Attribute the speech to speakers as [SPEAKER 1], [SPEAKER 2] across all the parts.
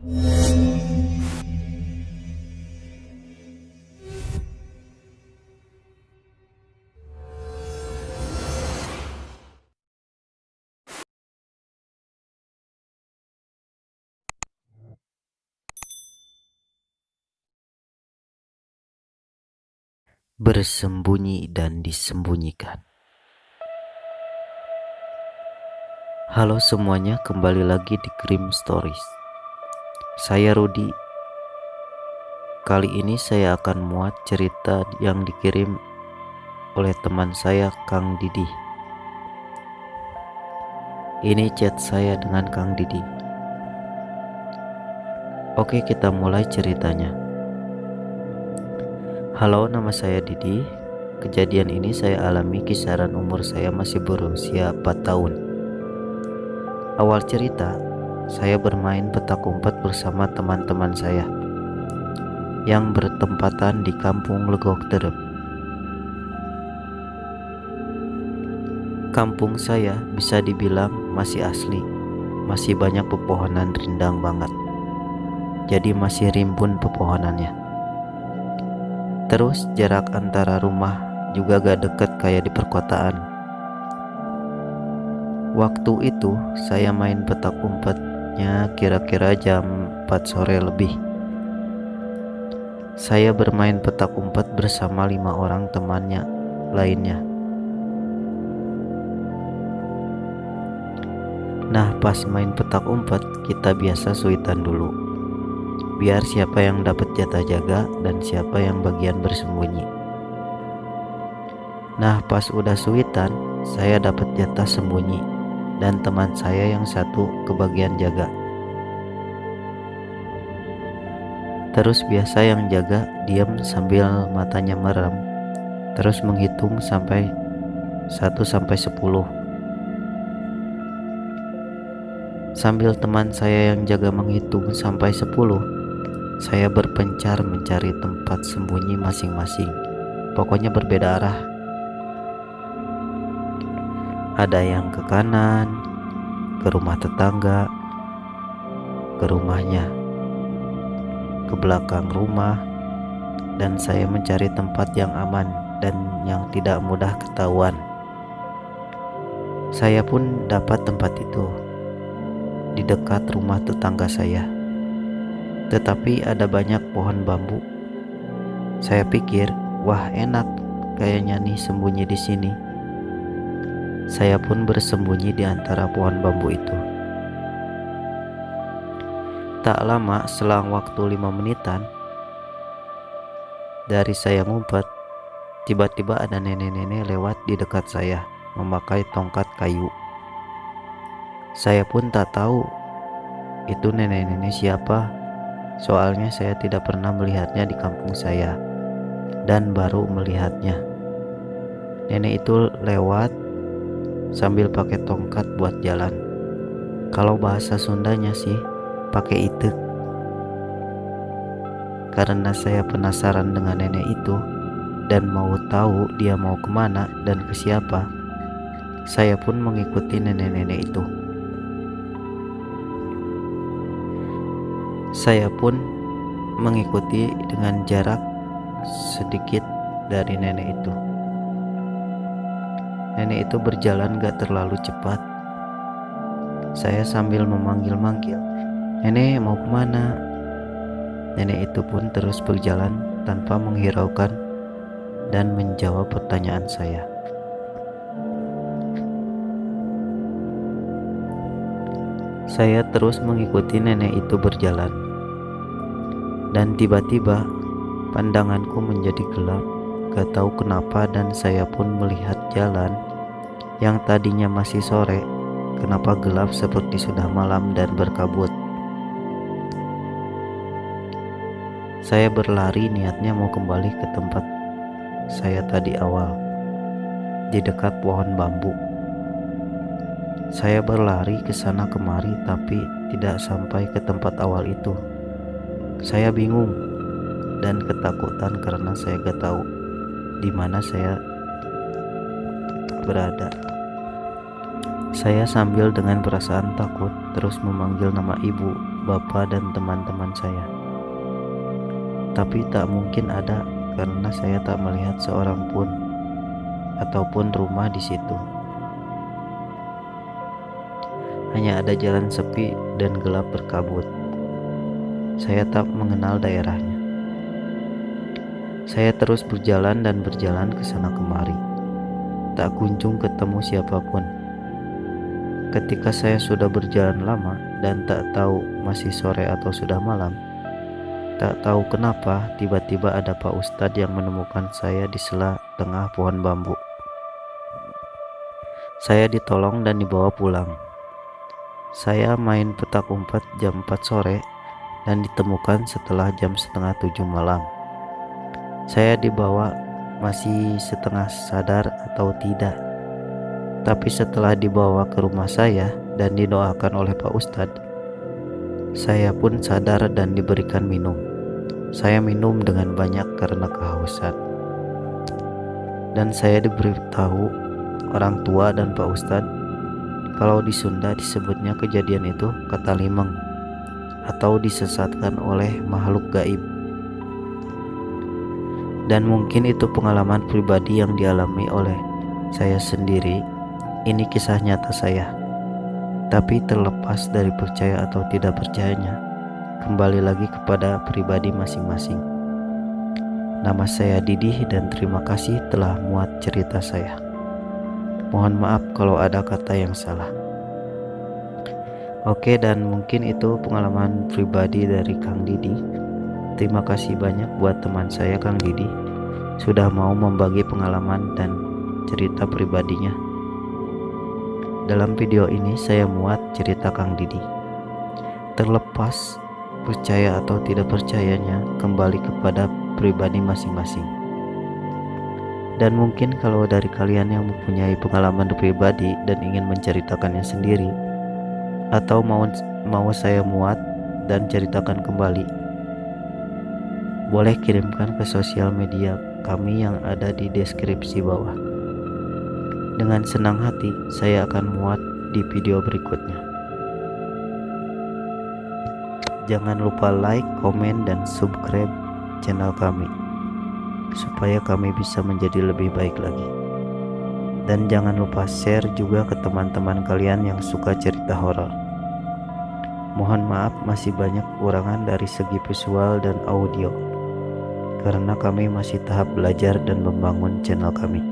[SPEAKER 1] Bersembunyi dan disembunyikan. Halo semuanya, kembali lagi di Crime Stories. Saya Rudi. Kali ini saya akan muat cerita yang dikirim oleh teman saya, Kang Didi. Ini chat saya dengan Kang Didi. Oke, kita mulai ceritanya. Halo, nama saya Didi. Kejadian ini saya alami kisaran umur saya masih berusia 4 tahun. Awal cerita, saya bermain petak umpet bersama teman-teman saya yang bertempatan di kampung Legok Terep. Kampung saya bisa dibilang masih asli, masih banyak pepohonan rindang banget. Jadi masih rimbun pepohonannya. Terus jarak antara rumah juga gak deket kayak di perkotaan. Waktu itu saya main petak umpetnya kira-kira jam 4 sore lebih. Saya bermain petak umpet bersama 5 orang temannya lainnya. Nah, pas main petak umpet kita biasa suitan dulu, biar siapa yang dapat jatah jaga dan siapa yang bagian bersembunyi. Nah, pas udah suitan, saya dapat jatah sembunyi dan teman saya yang satu kebagian jaga. Terus biasa yang jaga diam sambil matanya merem, terus menghitung sampai 1 sampai 10. Sambil teman saya yang jaga menghitung sampai 10, saya berpencar mencari tempat sembunyi masing-masing. Pokoknya berbeda arah. Ada yang ke kanan, ke rumah tetangga, ke rumahnya, ke belakang rumah, dan saya mencari tempat yang aman dan yang tidak mudah ketahuan. Saya pun dapat tempat itu di dekat rumah tetangga saya, tetapi ada banyak pohon bambu. Saya pikir, wah enak kayaknya nih sembunyi di sini. Saya pun bersembunyi di antara pohon bambu itu. Tak lama, selang waktu 5 menitan dari saya ngumpet, tiba-tiba ada nenek-nenek lewat di dekat saya memakai tongkat kayu. Saya pun tak tahu itu nenek-nenek siapa, soalnya saya tidak pernah melihatnya di kampung saya dan baru melihatnya. Nenek itu lewat sambil pakai tongkat buat jalan. Kalau bahasa Sundanya sih pakai itek. Karena saya penasaran dengan nenek itu dan mau tahu dia mau kemana dan ke siapa, saya pun mengikuti nenek-nenek itu. Saya pun mengikuti dengan jarak sedikit dari nenek itu. Nenek itu berjalan gak terlalu cepat. Saya sambil memanggil-manggil, "Nenek mau kemana?" Nenek itu pun terus berjalan tanpa menghiraukan dan menjawab pertanyaan saya. Saya terus mengikuti nenek itu berjalan. Dan tiba-tiba pandanganku menjadi gelap, gak tahu kenapa, dan saya pun melihat jalan yang tadinya masih sore, kenapa gelap seperti sudah malam dan berkabut. Saya berlari niatnya mau kembali ke tempat saya tadi awal, di dekat pohon bambu. Saya berlari ke sana kemari tapi tidak sampai ke tempat awal itu. Saya bingung dan ketakutan karena saya gak tahu di mana saya berada. Saya sambil dengan perasaan takut terus memanggil nama ibu bapak dan teman-teman saya. Tapi tak mungkin ada karena saya tak melihat seorang pun ataupun rumah di situ. Hanya ada jalan sepi dan gelap berkabut. Saya tak mengenal daerahnya. Saya terus berjalan dan berjalan ke sana kemari. Tak kunjung ketemu siapapun. Ketika saya sudah berjalan lama dan tak tahu masih sore atau sudah malam, tak tahu kenapa tiba-tiba ada Pak Ustadz yang menemukan saya di sela tengah pohon bambu. Saya ditolong dan dibawa pulang. Saya main petak umpet jam 4 sore dan ditemukan setelah jam setengah 7 malam. Saya dibawa masih setengah sadar atau tidak. Tapi setelah dibawa ke rumah saya dan didoakan oleh Pak Ustadz, saya pun sadar dan diberikan minum. Saya minum dengan banyak karena kehausan. Dan saya diberitahu orang tua dan Pak Ustadz, kalau di Sunda disebutnya kejadian itu kata limeng atau disesatkan oleh makhluk gaib. Dan mungkin itu pengalaman pribadi yang dialami oleh saya sendiri. Ini kisah nyata saya. Tapi terlepas dari percaya atau tidak percayanya, kembali lagi kepada pribadi masing-masing. Nama saya Didih dan terima kasih telah muat cerita saya. Mohon maaf kalau ada kata yang salah. Oke, dan mungkin itu pengalaman pribadi dari Kang Didi. Terima kasih banyak buat teman saya Kang Didi sudah mau membagi pengalaman dan cerita pribadinya. Dalam video ini saya muat cerita Kang Didi. Terlepas percaya atau tidak percayanya kembali kepada pribadi masing-masing. Dan mungkin kalau dari kalian yang mempunyai pengalaman pribadi dan ingin menceritakannya sendiri, atau mau saya muat dan ceritakan kembali, boleh kirimkan ke sosial media kami yang ada di deskripsi bawah. Dengan senang hati saya akan muat di video berikutnya. Jangan lupa like, komen, dan subscribe channel kami supaya kami bisa menjadi lebih baik lagi. Dan jangan lupa share juga ke teman-teman kalian yang suka cerita horor. Mohon maaf masih banyak kekurangan dari segi visual dan audio, karena kami masih tahap belajar dan membangun channel kami.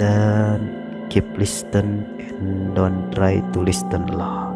[SPEAKER 1] Dan keep listen and don't try to listen lah.